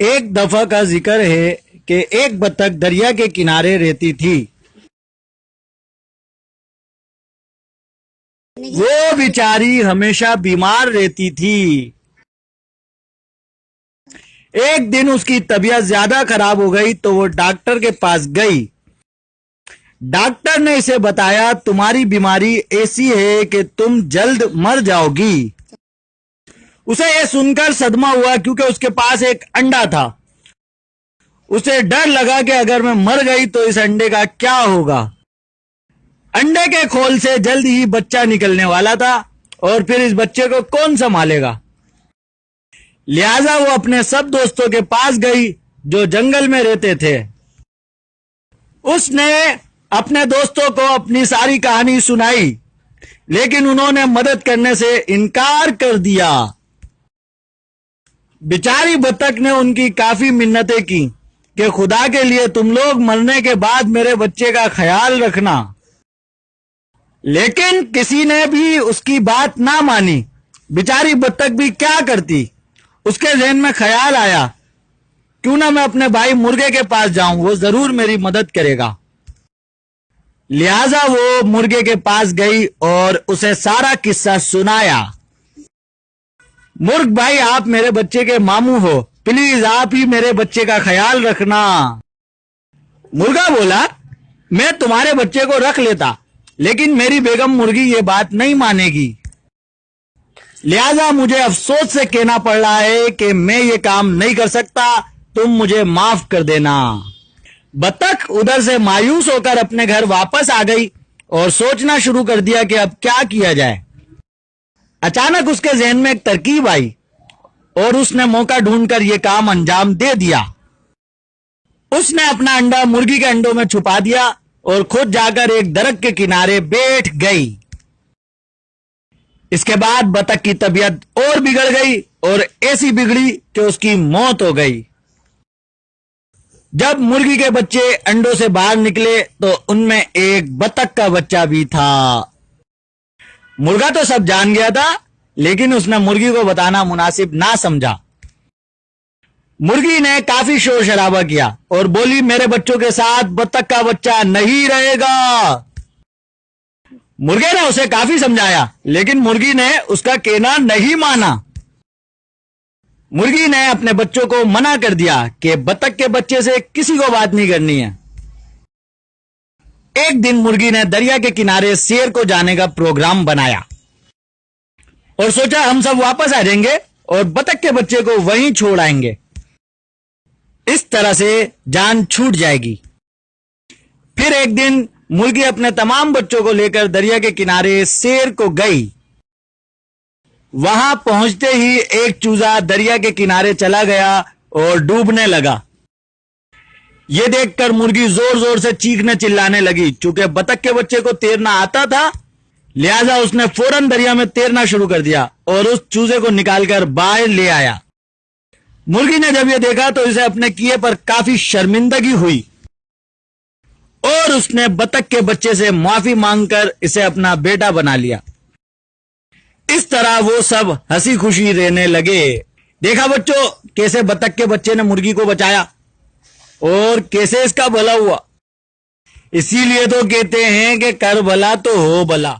एक दफा का जिक्र है कि एक बतख दरिया के किनारे रहती थी। वो बेचारी हमेशा बीमार रहती थी। एक दिन उसकी तबीयत ज्यादा खराब हो गई तो वो डॉक्टर के पास गई। डॉक्टर ने इसे बताया, तुम्हारी बीमारी ऐसी है कि तुम जल्द मर जाओगी। उसे यह सुनकर सदमा हुआ, क्योंकि उसके पास एक अंडा था। उसे डर लगा कि अगर मैं मर गई तो इस अंडे का क्या होगा। अंडे के खोल से जल्द ही बच्चा निकलने वाला था और फिर इस बच्चे को कौन संभालेगा। लिहाजा वो अपने सब दोस्तों के पास गई जो जंगल में रहते थे। उसने अपने दोस्तों को अपनी सारी कहानी सुनाई, लेकिन उन्होंने मदद करने से इनकार कर दिया। बेचारी बतख ने उनकी काफी मिन्नतें की कि खुदा के लिए तुम लोग मरने के बाद मेरे बच्चे का ख्याल रखना, लेकिन किसी ने भी उसकी बात ना मानी। बेचारी बतख भी क्या करती। उसके ज़हन में ख्याल आया, क्यों ना मैं अपने भाई मुर्गे के पास जाऊं, वो जरूर मेरी मदद करेगा। लिहाजा वो मुर्गे के पास गई और उसे सारा किस्सा सुनाया। मुर्ग भाई, आप मेरे बच्चे के मामू हो, प्लीज आप ही मेरे बच्चे का ख्याल रखना। मुर्गा बोला, मैं तुम्हारे बच्चे को रख लेता, लेकिन मेरी बेगम मुर्गी ये बात नहीं मानेगी। लिहाजा मुझे अफसोस से कहना पड़ रहा है कि मैं ये काम नहीं कर सकता, तुम मुझे माफ कर देना। बतख उधर से मायूस होकर अपने घर वापस आ गई और सोचना शुरू कर दिया कि अब क्या किया जाए। अचानक उसके जहन में एक तरकीब आई और उसने मौका ढूंढकर यह काम अंजाम दे दिया। उसने अपना अंडा मुर्गी के अंडों में छुपा दिया और खुद जाकर एक दरख्त के किनारे बैठ गई। इसके बाद बतख की तबीयत और बिगड़ गई और ऐसी बिगड़ी कि उसकी मौत हो गई। जब मुर्गी के बच्चे अंडों से बाहर निकले तो उनमें एक बतख का बच्चा भी था। मुर्गा तो सब जान गया था, लेकिन उसने मुर्गी को बताना मुनासिब ना समझा। मुर्गी ने काफी शोर शराबा किया और बोली, मेरे बच्चों के साथ बतख का बच्चा नहीं रहेगा। मुर्गे ने उसे काफी समझाया, लेकिन मुर्गी ने उसका कहना नहीं माना। मुर्गी ने अपने बच्चों को मना कर दिया कि बतख के बच्चे से किसी को बात नहीं करनी है। एक दिन मुर्गी ने दरिया के किनारे सैर को जाने का प्रोग्राम बनाया और सोचा हम सब वापस आ जाएंगे और बतख के बच्चे को वहीं छोड़ आएंगे। इस तरह से जान छूट जाएगी। फिर एक दिन मुर्गी अपने तमाम बच्चों को लेकर दरिया के किनारे सैर को गई। वहां पहुंचते ही एक चूजा दरिया के किनारे चला गया और डूबने लगा। यह देखकर मुर्गी जोर जोर से चीखने चिल्लाने लगी। चूंकि बतख के बच्चे को तैरना आता था, लिहाजा उसने फौरन दरिया में तैरना शुरू कर दिया और उस चूजे को निकालकर बाहर ले आया। मुर्गी ने जब यह देखा तो इसे अपने किए पर काफी शर्मिंदगी हुई और उसने बतख के बच्चे से माफी मांगकर इसे अपना बेटा बना लिया। इस तरह वो सब हंसी खुशी रहने लगे। देखा बच्चों, कैसे बतख के बच्चे ने मुर्गी को बचाया और कैसे इसका भला हुआ। इसीलिए तो कहते हैं कि कर भला तो हो भला।